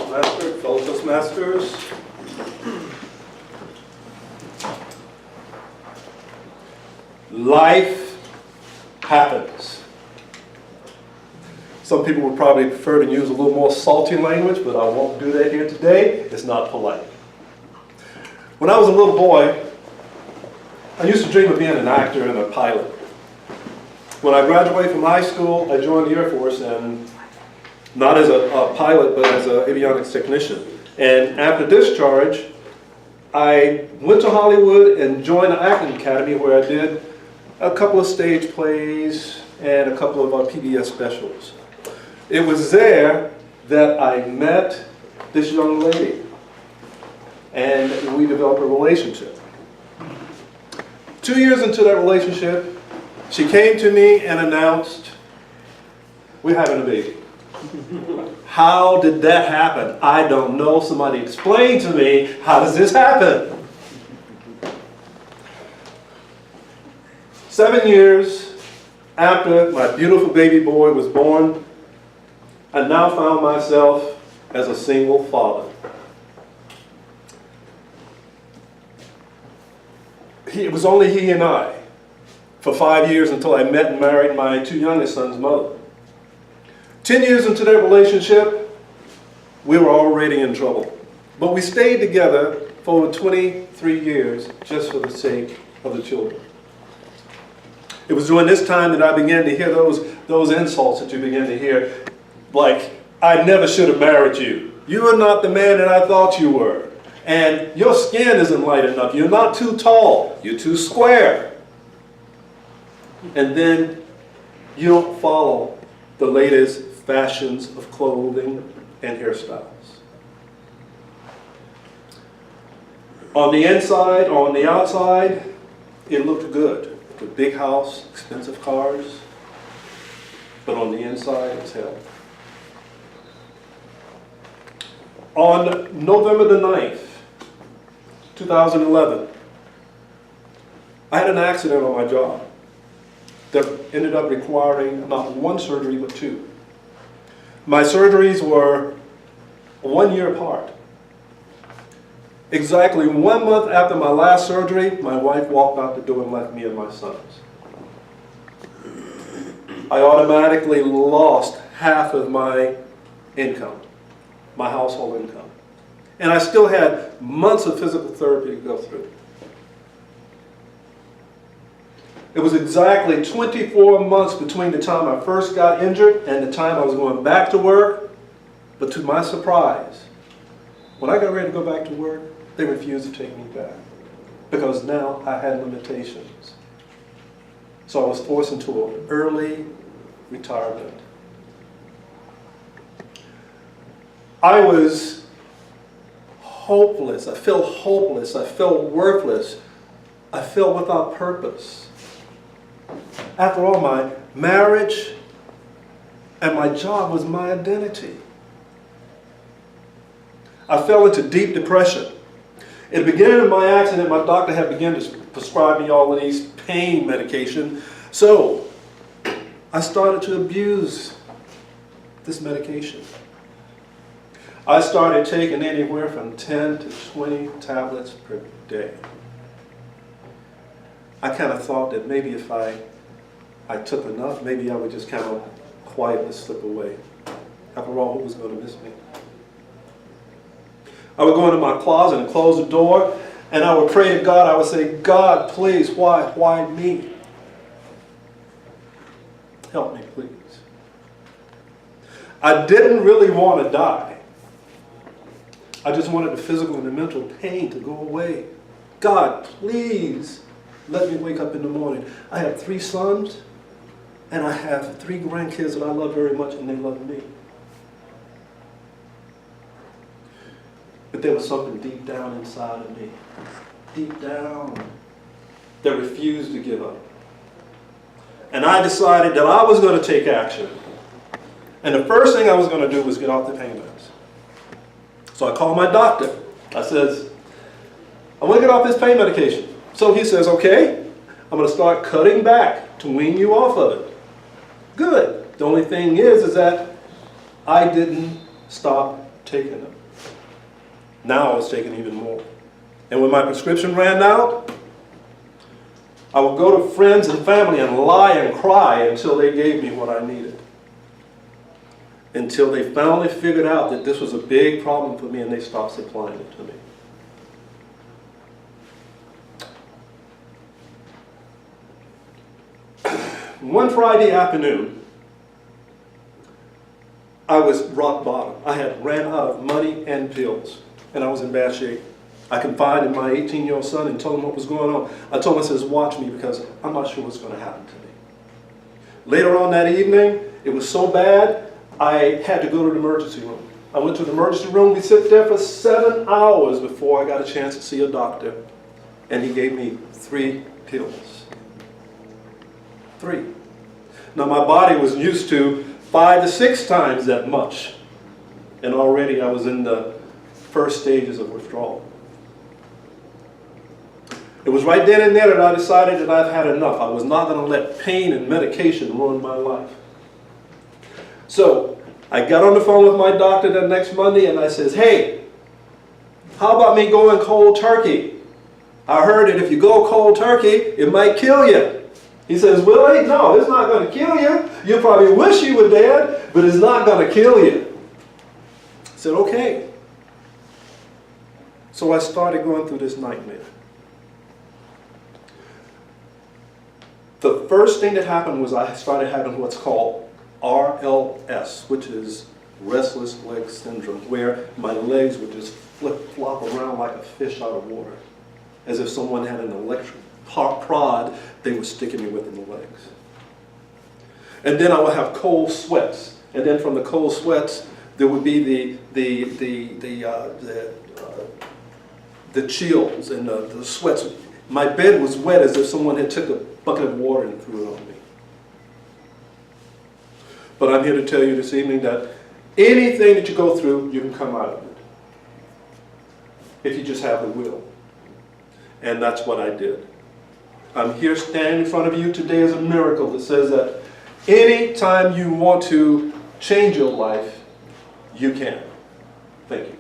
Toastmaster, fellow Toastmasters. Life happens. Some people would probably prefer to use a little more salty language, but I won't do that here today. It's not polite. When I was a little boy, I used to dream of being an actor and a pilot. When I graduated from high school, I joined the Air Force, and not as a pilot, but as an avionics technician. And after discharge, I went to Hollywood and joined the acting academy, where I did a couple of stage plays and a couple of PBS specials. It was there that I met this young lady, and we developed a relationship. 2 years into that relationship, she came to me and announced, "We're having a baby." How did that happen? I don't know. Somebody explain to me, how does this happen? 7 years after my beautiful baby boy was born, I now found myself as a single father. It was only he and I for 5 years until I met and married my two youngest sons' mother. 10 years into that relationship, we were already in trouble. But we stayed together for over 23 years just for the sake of the children. It was during this time that I began to hear those insults that you begin to hear, like, "I never should have married you. You are not the man that I thought you were. And your skin isn't light enough. You're not too tall. You're too square." And then you don't follow the latest fashions of clothing and hairstyles. On the inside, on the outside, it looked good. The big house, expensive cars, but on the inside, it's hell. On November the 9th, 2011, I had an accident on my job that ended up requiring not one surgery, but two. My surgeries were 1 year apart. Exactly 1 month after my last surgery, my wife walked out the door and left me and my sons. I automatically lost half of my income, my household income. And I still had months of physical therapy to go through. It was exactly 24 months between the time I first got injured and the time I was going back to work. But to my surprise, when I got ready to go back to work, they refused to take me back because now I had limitations. So I was forced into an early retirement. I was hopeless. I felt hopeless. I felt worthless. I felt without purpose. After all, my marriage and my job was my identity. I fell into deep depression. At the beginning of my accident, my doctor had begun to prescribe me all of these pain medication. So I started to abuse this medication. I started taking anywhere from 10 to 20 tablets per day. I kind of thought that maybe if I took enough, maybe I would just kind of quietly slip away. After all, who was going to miss me? I would go into my closet and close the door, and I would pray to God. I would say, "God, please, why me? Help me, please." I didn't really want to die. I just wanted the physical and the mental pain to go away. God, please let me wake up in the morning. I have 3 sons, and I have 3 grandkids that I love very much, and they love me. But there was something deep down inside of me, deep down, that refused to give up. And I decided that I was going to take action. And the first thing I was going to do was get off the pain meds. So I called my doctor. I says, "I want to get off this pain medication." So he says, "Okay, I'm going to start cutting back to wean you off of it." Good. The only thing is that I didn't stop taking them. Now I was taking even more. And when my prescription ran out, I would go to friends and family and lie and cry until they gave me what I needed. Until they finally figured out that this was a big problem for me and they stopped supplying it to me. One Friday afternoon, I was rock bottom. I had ran out of money and pills, and I was in bad shape. I confided in my 18-year-old son and told him what was going on. I told him, I says, watch me because I'm not sure what's going to happen to me. Later on that evening, it was so bad, I had to go to the emergency room. I went to the emergency room. We sat there for 7 hours before I got a chance to see a doctor, and he gave me 3 pills. 3. Now my body was used to 5 to 6 times that much, and already I was in the first stages of withdrawal. It was right then and there that I decided that I've had enough. I was not going to let pain and medication ruin my life. So I got on the phone with my doctor the next Monday and I says, hey, how about me going cold turkey? I heard that if you go cold turkey, it might kill you. He says, Willie, no, it's not going to kill you. You probably wish you were dead, but it's not going to kill you. I said, okay. So I started going through this nightmare. The first thing that happened was I started having what's called RLS, which is restless leg syndrome, where my legs would just flip-flop around like a fish out of water, as if someone had an electric prod they were sticking me with in the legs. And then I would have cold sweats, and then from the cold sweats there would be the chills and the sweats. My bed was wet as if someone had took a bucket of water and threw it on me. But I'm here to tell you this evening that anything that you go through, you can come out of it, if you just have the will. And that's what I did. I'm here standing in front of you today as a miracle that says that anytime you want to change your life, you can. Thank you.